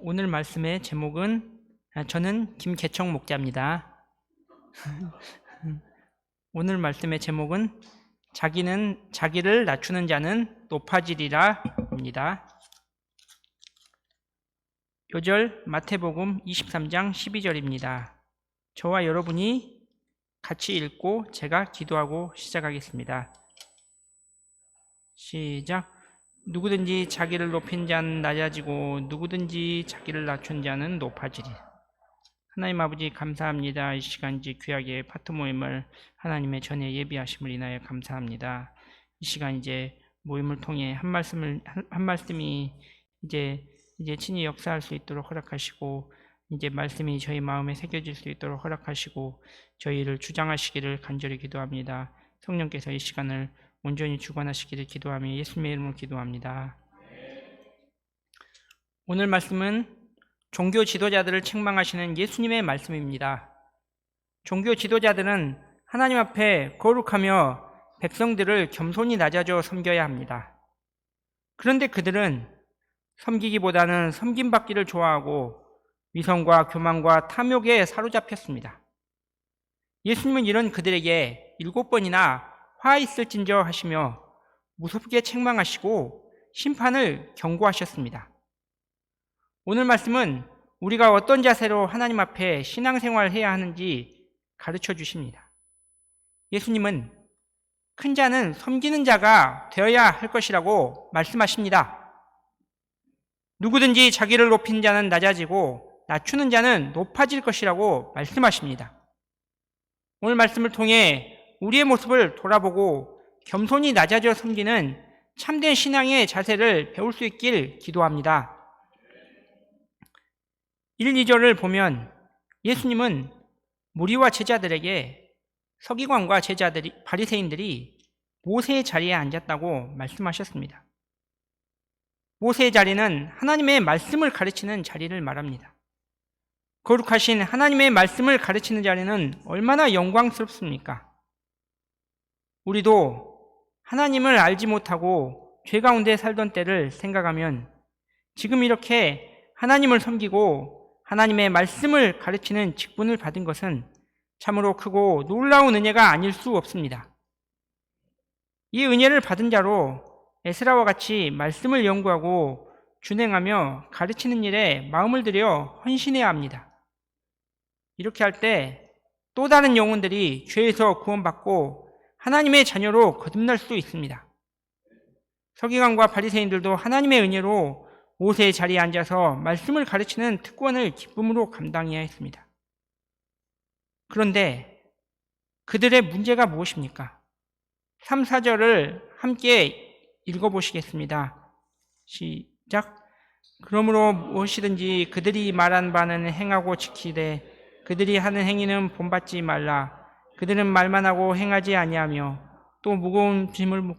오늘 말씀의 제목은 저는 김계청 목자입니다. 오늘 말씀의 제목은 자기를 낮추는 자는 높아지리라 입니다. 요절 마태복음 23장 12절입니다. 저와 여러분이 같이 읽고 제가 기도하고 시작하겠습니다. 시작. 누구든지 자기를 높인 자는 낮아지고 누구든지 자기를 낮춘 자는 높아지리. 하나님 아버지 감사합니다. 이 시간지 귀하게 파트 모임을 하나님의 전에 예비하심을 인하여 감사합니다. 이 시간 이제 모임을 통해 한 말씀이 이제 친히 역사할 수 있도록 허락하시고 이제 말씀이 저희 마음에 새겨질 수 있도록 허락하시고 저희를 주장하시기를 간절히 기도합니다. 성령께서 이 시간을 온전히 주관하시기를 기도하며 예수님의 이름으로 기도합니다. 오늘 말씀은 종교 지도자들을 책망하시는 예수님의 말씀입니다. 종교 지도자들은 하나님 앞에 거룩하며 백성들을 겸손히 낮아져 섬겨야 합니다. 그런데 그들은 섬기기보다는 섬김받기를 좋아하고 위선과 교만과 탐욕에 사로잡혔습니다. 예수님은 이런 그들에게 7번이나 화 있을진저 하시며 무섭게 책망하시고 심판을 경고하셨습니다. 오늘 말씀은 우리가 어떤 자세로 하나님 앞에 신앙생활을 해야 하는지 가르쳐 주십니다. 예수님은 큰 자는 섬기는 자가 되어야 할 것이라고 말씀하십니다. 누구든지 자기를 높인 자는 낮아지고 낮추는 자는 높아질 것이라고 말씀하십니다. 오늘 말씀을 통해 우리의 모습을 돌아보고 겸손히 낮아져 섬기는 참된 신앙의 자세를 배울 수 있길 기도합니다. 1, 2절을 보면 예수님은 무리와 제자들에게 서기관과 바리새인들이 모세의 자리에 앉았다고 말씀하셨습니다. 모세의 자리는 하나님의 말씀을 가르치는 자리를 말합니다. 거룩하신 하나님의 말씀을 가르치는 자리는 얼마나 영광스럽습니까? 우리도 하나님을 알지 못하고 죄 가운데 살던 때를 생각하면 지금 이렇게 하나님을 섬기고 하나님의 말씀을 가르치는 직분을 받은 것은 참으로 크고 놀라운 은혜가 아닐 수 없습니다. 이 은혜를 받은 자로 에스라와 같이 말씀을 연구하고 준행하며 가르치는 일에 마음을 들여 헌신해야 합니다. 이렇게 할 때 또 다른 영혼들이 죄에서 구원받고 하나님의 자녀로 거듭날 수 있습니다. 서기관과 바리새인들도 하나님의 은혜로 모세의 자리에 앉아서 말씀을 가르치는 특권을 기쁨으로 감당해야 했습니다. 그런데 그들의 문제가 무엇입니까? 3, 4절을 함께 읽어보시겠습니다. 시작. 그러므로 무엇이든지 그들이 말한 바는 행하고 지키되 그들이 하는 행위는 본받지 말라. 그들은 말만 하고 행하지 아니하며 또 무거운 짐을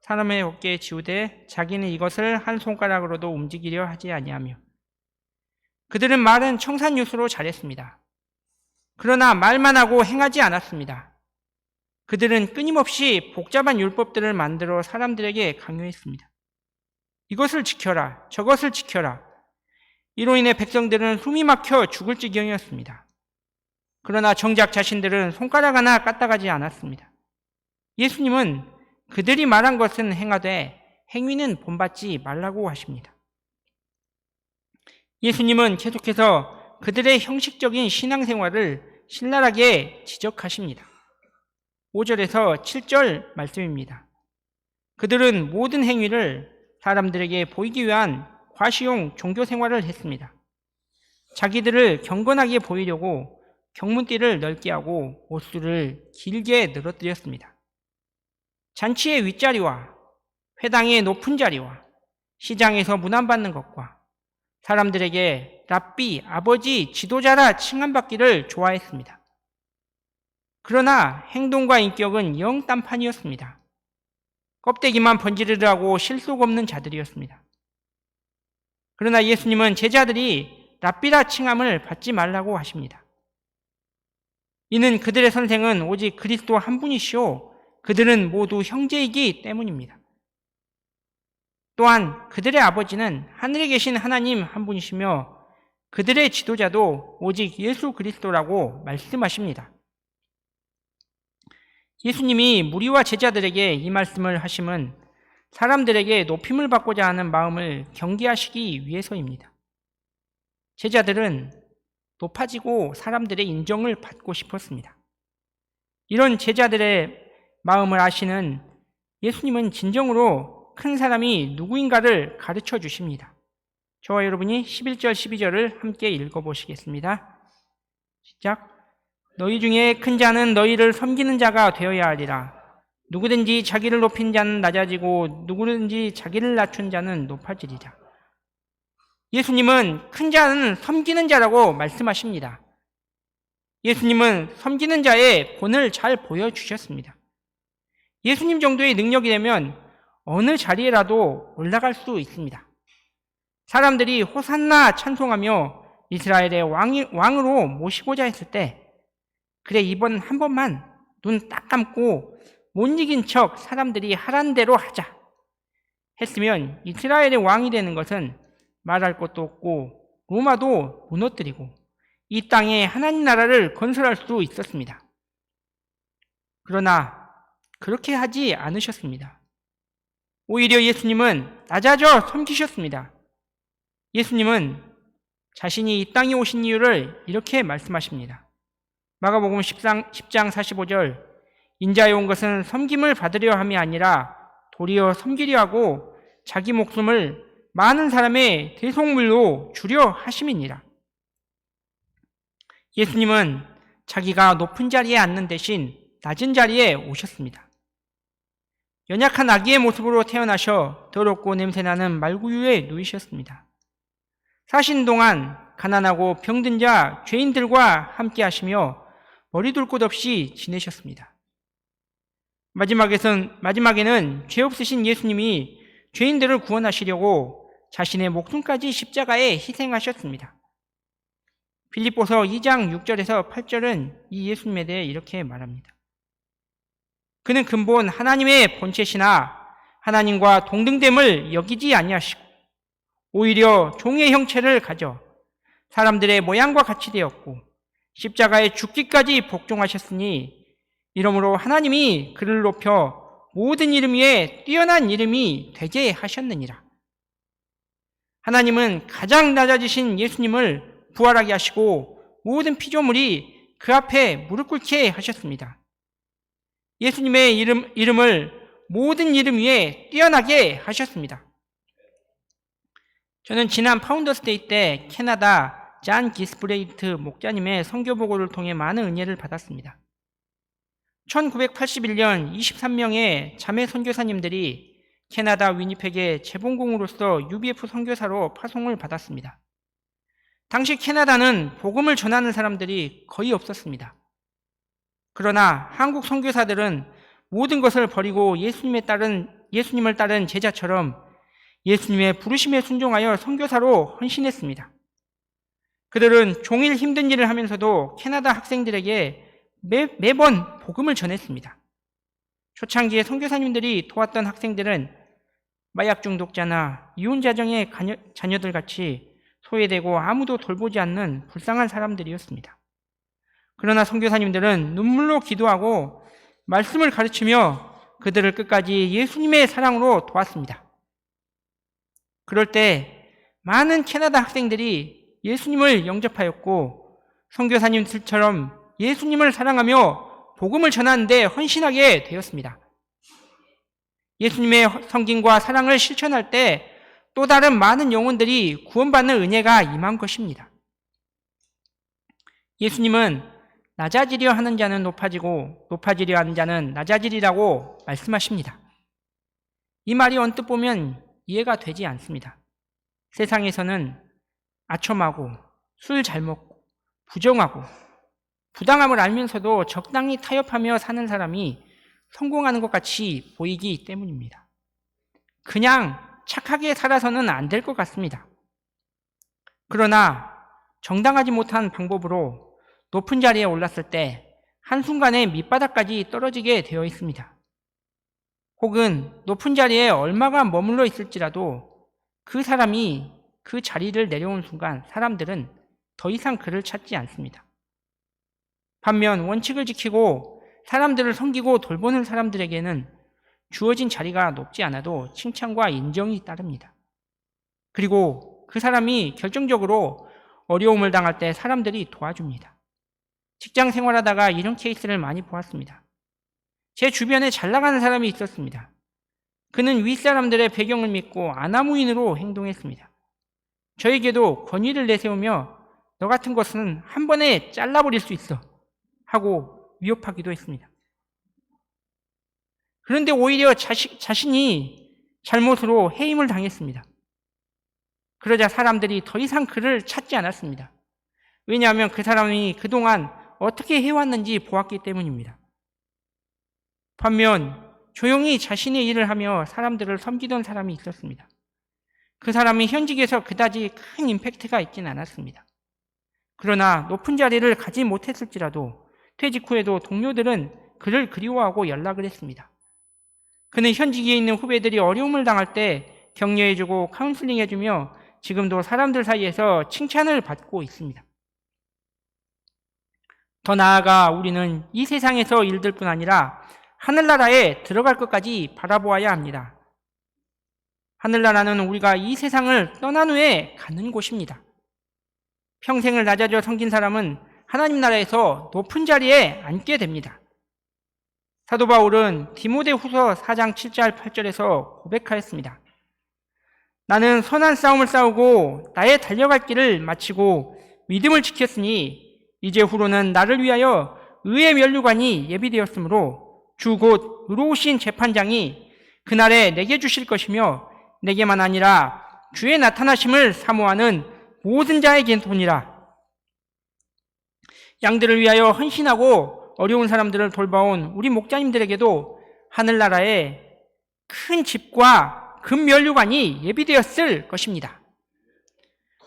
사람의 어깨에 지우되 자기는 이것을 한 손가락으로도 움직이려 하지 아니하며. 그들은 말은 청산유수로 잘했습니다. 그러나 말만 하고 행하지 않았습니다. 그들은 끊임없이 복잡한 율법들을 만들어 사람들에게 강요했습니다. 이것을 지켜라, 저것을 지켜라. 이로 인해 백성들은 숨이 막혀 죽을 지경이었습니다. 그러나 정작 자신들은 손가락 하나 까딱하지 않았습니다. 예수님은 그들이 말한 것은 행하되 행위는 본받지 말라고 하십니다. 예수님은 계속해서 그들의 형식적인 신앙생활을 신랄하게 지적하십니다. 5절에서 7절 말씀입니다. 그들은 모든 행위를 사람들에게 보이기 위한 과시용 종교생활을 했습니다. 자기들을 경건하게 보이려고 경문띠를 넓게 하고 옷수를 길게 늘어뜨렸습니다. 잔치의 윗자리와 회당의 높은 자리와 시장에서 문안받는 것과 사람들에게 랍비, 아버지, 지도자라 칭함받기를 좋아했습니다. 그러나 행동과 인격은 영 딴판이었습니다. 껍데기만 번지르르하고 실속 없는 자들이었습니다. 그러나 예수님은 제자들이 랍비라 칭함을 받지 말라고 하십니다. 이는 그들의 선생은 오직 그리스도 한 분이시오 그들은 모두 형제이기 때문입니다. 또한 그들의 아버지는 하늘에 계신 하나님 한 분이시며 그들의 지도자도 오직 예수 그리스도라고 말씀하십니다. 예수님이 무리와 제자들에게 이 말씀을 하심은 사람들에게 높임을 받고자 하는 마음을 경계하시기 위해서입니다. 제자들은 높아지고 사람들의 인정을 받고 싶었습니다. 이런 제자들의 마음을 아시는 예수님은 진정으로 큰 사람이 누구인가를 가르쳐 주십니다. 저와 여러분이 11절, 12절을 함께 읽어보시겠습니다. 시작. 너희 중에 큰 자는 너희를 섬기는 자가 되어야 하리라. 누구든지 자기를 높인 자는 낮아지고 누구든지 자기를 낮춘 자는 높아지리라. 예수님은 큰 자는 섬기는 자라고 말씀하십니다. 예수님은 섬기는 자의 본을 잘 보여주셨습니다. 예수님 정도의 능력이 되면 어느 자리에라도 올라갈 수 있습니다. 사람들이 호산나 찬송하며 이스라엘의 왕으로 모시고자 했을 때, 그래 이번 한 번만 눈 딱 감고 못 이긴 척 사람들이 하란 대로 하자 했으면 이스라엘의 왕이 되는 것은 말할 것도 없고 로마도 무너뜨리고 이 땅에 하나님 나라를 건설할 수 있었습니다. 그러나 그렇게 하지 않으셨습니다. 오히려 예수님은 낮아져 섬기셨습니다. 예수님은 자신이 이 땅에 오신 이유를 이렇게 말씀하십니다. 마가복음 10장 45절, 인자에 온 것은 섬김을 받으려 함이 아니라 도리어 섬기려 하고 자기 목숨을 많은 사람의 대속물로 주려 하심이니라. 예수님은 자기가 높은 자리에 앉는 대신 낮은 자리에 오셨습니다. 연약한 아기의 모습으로 태어나셔 더럽고 냄새나는 말구유에 누이셨습니다. 사신 동안 가난하고 병든 자, 죄인들과 함께 하시며 머리 둘 곳 없이 지내셨습니다. 마지막에는 죄 없으신 예수님이 죄인들을 구원하시려고 자신의 목숨까지 십자가에 희생하셨습니다. 빌립보서 2장 6절에서 8절은 이 예수님에 대해 이렇게 말합니다. 그는 근본 하나님의 본체시나 하나님과 동등됨을 여기지 아니하시고 오히려 종의 형체를 가져 사람들의 모양과 같이 되었고 십자가에 죽기까지 복종하셨으니 이러므로 하나님이 그를 높여 모든 이름 위에 뛰어난 이름이 되게 하셨느니라. 하나님은 가장 낮아지신 예수님을 부활하게 하시고 모든 피조물이 그 앞에 무릎 꿇게 하셨습니다. 예수님의 이름을 모든 이름 위에 뛰어나게 하셨습니다. 저는 지난 파운더스데이 때 캐나다 잔 기스브레이트 목자님의 선교 보고를 통해 많은 은혜를 받았습니다. 1981년 23명의 자매 선교사님들이 캐나다 위니펙의 재봉공으로서 UBF 선교사로 파송을 받았습니다. 당시 캐나다는 복음을 전하는 사람들이 거의 없었습니다. 그러나 한국 선교사들은 모든 것을 버리고 예수님을 따른 제자처럼 예수님의 부르심에 순종하여 선교사로 헌신했습니다. 그들은 종일 힘든 일을 하면서도 캐나다 학생들에게 매번 복음을 전했습니다. 초창기에 선교사님들이 도왔던 학생들은 마약 중독자나 이혼 자정의 자녀들 같이 소외되고 아무도 돌보지 않는 불쌍한 사람들이었습니다. 그러나 선교사님들은 눈물로 기도하고 말씀을 가르치며 그들을 끝까지 예수님의 사랑으로 도왔습니다. 그럴 때 많은 캐나다 학생들이 예수님을 영접하였고 선교사님들처럼 예수님을 사랑하며 복음을 전하는 데 헌신하게 되었습니다. 예수님의 섬김과 사랑을 실천할 때 또 다른 많은 영혼들이 구원받는 은혜가 임한 것입니다. 예수님은 낮아지려 하는 자는 높아지고 높아지려 하는 자는 낮아지리라고 말씀하십니다. 이 말이 언뜻 보면 이해가 되지 않습니다. 세상에서는 아첨하고 술 잘 먹고 부정하고 부당함을 알면서도 적당히 타협하며 사는 사람이 성공하는 것 같이 보이기 때문입니다. 그냥 착하게 살아서는 안 될 것 같습니다. 그러나 정당하지 못한 방법으로 높은 자리에 올랐을 때 한순간에 밑바닥까지 떨어지게 되어 있습니다. 혹은 높은 자리에 얼마가 머물러 있을지라도 그 사람이 그 자리를 내려온 순간 사람들은 더 이상 그를 찾지 않습니다. 반면 원칙을 지키고 사람들을 섬기고 돌보는 사람들에게는 주어진 자리가 높지 않아도 칭찬과 인정이 따릅니다. 그리고 그 사람이 결정적으로 어려움을 당할 때 사람들이 도와줍니다. 직장 생활하다가 이런 케이스를 많이 보았습니다. 제 주변에 잘 나가는 사람이 있었습니다. 그는 윗사람들의 배경을 믿고 아나무인으로 행동했습니다. 저에게도 권위를 내세우며 너 같은 것은 한 번에 잘라버릴 수 있어 하고 위협하기도 했습니다. 그런데 오히려 자신이 잘못으로 해임을 당했습니다. 그러자 사람들이 더 이상 그를 찾지 않았습니다. 왜냐하면 그 사람이 그동안 어떻게 해왔는지 보았기 때문입니다. 반면 조용히 자신의 일을 하며 사람들을 섬기던 사람이 있었습니다. 그 사람이 현직에서 그다지 큰 임팩트가 있진 않았습니다. 그러나 높은 자리를 가지 못했을지라도 퇴직 후에도 동료들은 그를 그리워하고 연락을 했습니다. 그는 현직에 있는 후배들이 어려움을 당할 때 격려해주고 카운슬링해주며 지금도 사람들 사이에서 칭찬을 받고 있습니다. 더 나아가 우리는 이 세상에서 일들 뿐 아니라 하늘나라에 들어갈 것까지 바라보아야 합니다. 하늘나라는 우리가 이 세상을 떠난 후에 가는 곳입니다. 평생을 낮아져 섬긴 사람은 하나님 나라에서 높은 자리에 앉게 됩니다. 사도 바울은 디모데후서 4장 7절 8절에서 고백하였습니다. 나는 선한 싸움을 싸우고 나의 달려갈 길을 마치고 믿음을 지켰으니 이제 후로는 나를 위하여 의의 면류관이 예비되었으므로 주 곧 의로우신 재판장이 그날에 내게 주실 것이며 내게만 아니라 주의 나타나심을 사모하는 모든 자에게도니라. 양들을 위하여 헌신하고 어려운 사람들을 돌봐온 우리 목자님들에게도 하늘나라에 큰 집과 금면류관이 예비되었을 것입니다.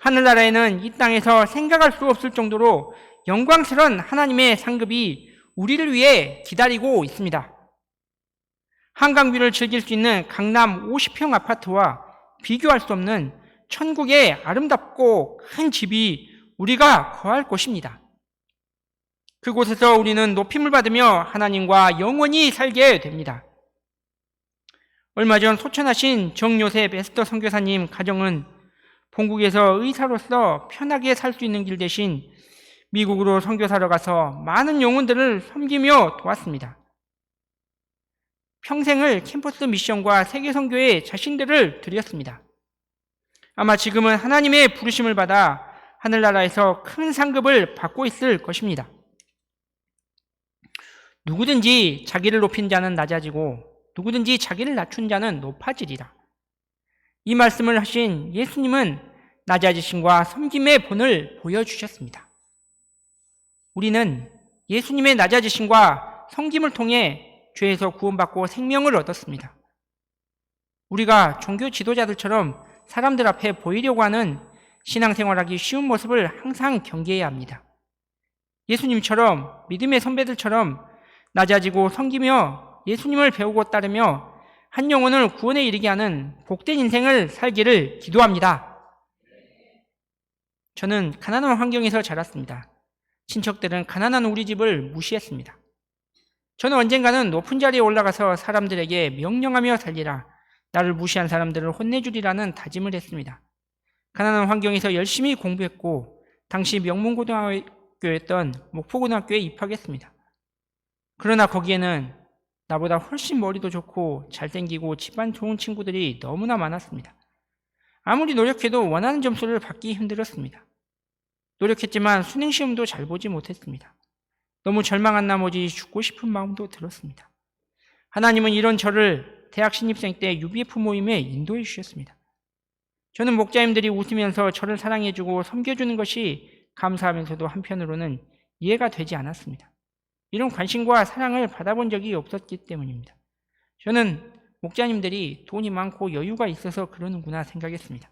하늘나라에는 이 땅에서 생각할 수 없을 정도로 영광스러운 하나님의 상급이 우리를 위해 기다리고 있습니다. 한강뷰를 즐길 수 있는 강남 50평 아파트와 비교할 수 없는 천국의 아름답고 큰 집이 우리가 거할 곳입니다. 그곳에서 우리는 높임을 받으며 하나님과 영원히 살게 됩니다. 얼마 전 소천하신 정요셉 에스더 선교사님 가정은 본국에서 의사로서 편하게 살 수 있는 길 대신 미국으로 선교사로 가서 많은 영혼들을 섬기며 도왔습니다. 평생을 캠퍼스 미션과 세계 선교에 자신들을 드렸습니다. 아마 지금은 하나님의 부르심을 받아 하늘나라에서 큰 상급을 받고 있을 것입니다. 누구든지 자기를 높인 자는 낮아지고 누구든지 자기를 낮춘 자는 높아지리라. 이 말씀을 하신 예수님은 낮아지심과 섬김의 본을 보여주셨습니다. 우리는 예수님의 낮아지심과 섬김을 통해 죄에서 구원받고 생명을 얻었습니다. 우리가 종교 지도자들처럼 사람들 앞에 보이려고 하는 신앙생활하기 쉬운 모습을 항상 경계해야 합니다. 예수님처럼 믿음의 선배들처럼 낮아지고 섬기며 예수님을 배우고 따르며 한 영혼을 구원에 이르게 하는 복된 인생을 살기를 기도합니다. 저는 가난한 환경에서 자랐습니다. 친척들은 가난한 우리 집을 무시했습니다. 저는 언젠가는 높은 자리에 올라가서 사람들에게 명령하며 살리라, 나를 무시한 사람들을 혼내주리라는 다짐을 했습니다. 가난한 환경에서 열심히 공부했고 당시 명문고등학교였던 목포고등학교에 입학했습니다. 그러나 거기에는 나보다 훨씬 머리도 좋고 잘생기고 집안 좋은 친구들이 너무나 많았습니다. 아무리 노력해도 원하는 점수를 받기 힘들었습니다. 노력했지만 수능시험도 잘 보지 못했습니다. 너무 절망한 나머지 죽고 싶은 마음도 들었습니다. 하나님은 이런 저를 대학 신입생 때 UBF 모임에 인도해 주셨습니다. 저는 목자님들이 웃으면서 저를 사랑해주고 섬겨주는 것이 감사하면서도 한편으로는 이해가 되지 않았습니다. 이런 관심과 사랑을 받아본 적이 없었기 때문입니다. 저는 목자님들이 돈이 많고 여유가 있어서 그러는구나 생각했습니다.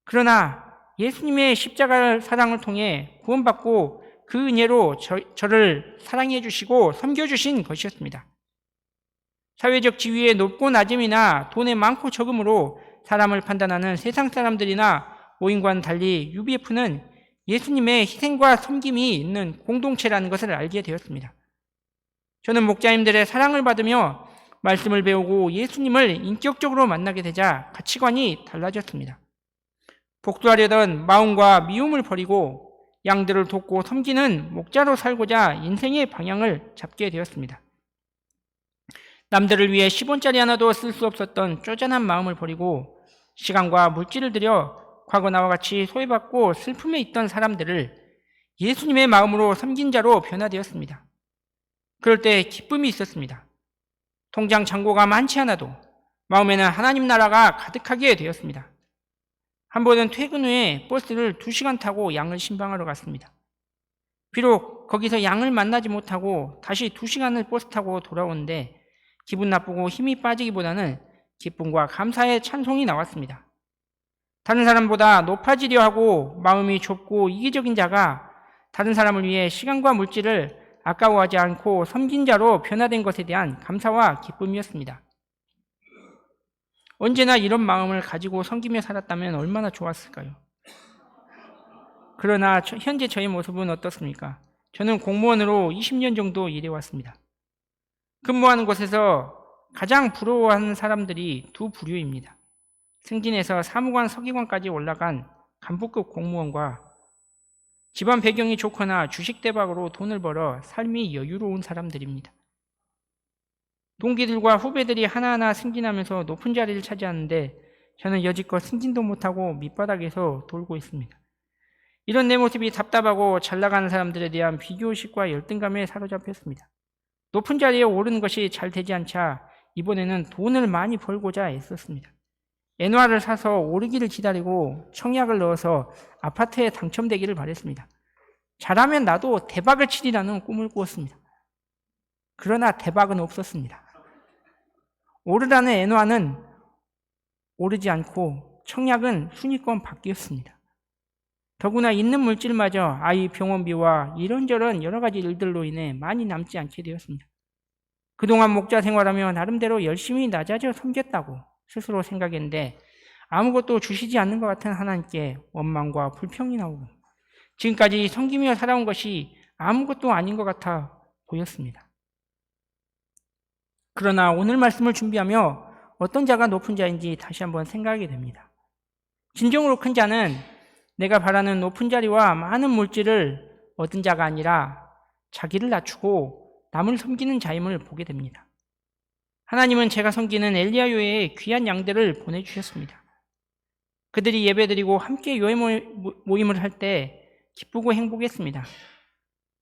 그러나 예수님의 십자가 사랑을 통해 구원받고 그 은혜로 저를 사랑해 주시고 섬겨주신 것이었습니다. 사회적 지위의 높고 낮음이나 돈의 많고 적음으로 사람을 판단하는 세상 사람들이나 모임과는 달리 UBF는 예수님의 희생과 섬김이 있는 공동체라는 것을 알게 되었습니다. 저는 목자님들의 사랑을 받으며 말씀을 배우고 예수님을 인격적으로 만나게 되자 가치관이 달라졌습니다. 복수하려던 마음과 미움을 버리고 양들을 돕고 섬기는 목자로 살고자 인생의 방향을 잡게 되었습니다. 남들을 위해 10원짜리 하나도 쓸 수 없었던 쪼잔한 마음을 버리고 시간과 물질을 들여 과거 나와 같이 소외받고 슬픔에 있던 사람들을 예수님의 마음으로 섬긴 자로 변화되었습니다. 그럴 때 기쁨이 있었습니다. 통장 잔고가 많지 않아도 마음에는 하나님 나라가 가득하게 되었습니다. 한 번은 퇴근 후에 버스를 2시간 타고 양을 신방하러 갔습니다. 비록 거기서 양을 만나지 못하고 다시 2시간을 버스 타고 돌아오는데 기분 나쁘고 힘이 빠지기보다는 기쁨과 감사의 찬송이 나왔습니다. 다른 사람보다 높아지려 하고 마음이 좁고 이기적인 자가 다른 사람을 위해 시간과 물질을 아까워하지 않고 섬긴 자로 변화된 것에 대한 감사와 기쁨이었습니다. 언제나 이런 마음을 가지고 섬기며 살았다면 얼마나 좋았을까요? 그러나 현재 저의 모습은 어떻습니까? 저는 공무원으로 20년 정도 일해왔습니다. 근무하는 곳에서 가장 부러워하는 사람들이 두 부류입니다. 승진해서 사무관, 서기관까지 올라간 간부급 공무원과 집안 배경이 좋거나 주식 대박으로 돈을 벌어 삶이 여유로운 사람들입니다. 동기들과 후배들이 하나하나 승진하면서 높은 자리를 차지하는데 저는 여지껏 승진도 못하고 밑바닥에서 돌고 있습니다. 이런 내 모습이 답답하고 잘 나가는 사람들에 대한 비교의식과 열등감에 사로잡혔습니다. 높은 자리에 오르는 것이 잘 되지 않자 이번에는 돈을 많이 벌고자 애썼습니다. 엔화를 사서 오르기를 기다리고 청약을 넣어서 아파트에 당첨되기를 바랬습니다. 잘하면 나도 대박을 치리라는 꿈을 꾸었습니다. 그러나 대박은 없었습니다. 오르라는 엔화는 오르지 않고 청약은 순위권 바뀌었습니다. 더구나 있는 물질마저 아이 병원비와 이런저런 여러 가지 일들로 인해 많이 남지 않게 되었습니다. 그동안 목자 생활하며 나름대로 열심히 낮아져 섬겼다고 스스로 생각했는데 아무것도 주시지 않는 것 같은 하나님께 원망과 불평이 나오고 지금까지 섬기며 살아온 것이 아무것도 아닌 것 같아 보였습니다. 그러나 오늘 말씀을 준비하며 어떤 자가 높은 자인지 다시 한번 생각하게 됩니다. 진정으로 큰 자는 내가 바라는 높은 자리와 많은 물질을 얻은 자가 아니라 자기를 낮추고 남을 섬기는 자임을 보게 됩니다. 하나님은 제가 섬기는 엘리야교회에 귀한 양들을 보내주셨습니다. 그들이 예배드리고 함께 교회 모임을 할 때 기쁘고 행복했습니다.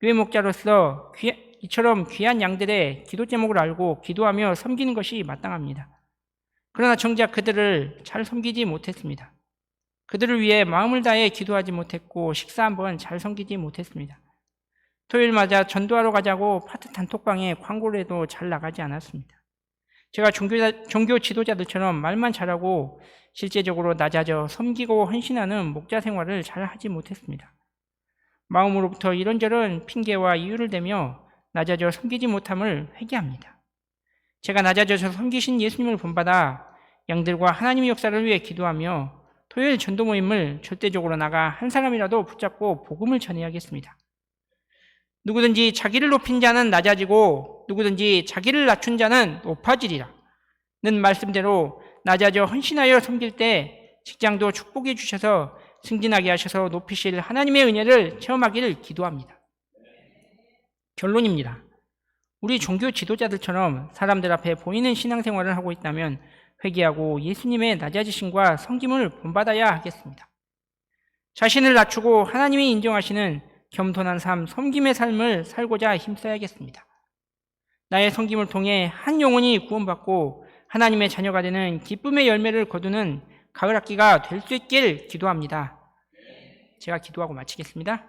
교회 목자로서 이처럼 귀한 양들의 기도 제목을 알고 기도하며 섬기는 것이 마땅합니다. 그러나 정작 그들을 잘 섬기지 못했습니다. 그들을 위해 마음을 다해 기도하지 못했고 식사 한번 잘 섬기지 못했습니다. 토요일마다 전도하러 가자고 파트 단톡방에 광고를 해도 잘 나가지 않았습니다. 제가 종교 지도자들처럼 말만 잘하고 실제적으로 낮아져 섬기고 헌신하는 목자 생활을 잘 하지 못했습니다. 마음으로부터 이런저런 핑계와 이유를 대며 낮아져 섬기지 못함을 회개합니다. 제가 낮아져서 섬기신 예수님을 본받아 양들과 하나님의 역사를 위해 기도하며 토요일 전도 모임을 절대적으로 나가 한 사람이라도 붙잡고 복음을 전해야겠습니다. 누구든지 자기를 높인 자는 낮아지고 누구든지 자기를 낮춘 자는 높아지리라 는 말씀대로 낮아져 헌신하여 섬길 때 직장도 축복해 주셔서 승진하게 하셔서 높이실 하나님의 은혜를 체험하기를 기도합니다. 결론입니다. 우리 종교 지도자들처럼 사람들 앞에 보이는 신앙생활을 하고 있다면 회개하고 예수님의 낮아지심과 섬김을 본받아야 하겠습니다. 자신을 낮추고 하나님이 인정하시는 겸손한 삶, 섬김의 삶을 살고자 힘써야겠습니다. 나의 섬김을 통해 한 영혼이 구원받고 하나님의 자녀가 되는 기쁨의 열매를 거두는 가을 학기가 될 수 있길 기도합니다. 제가 기도하고 마치겠습니다.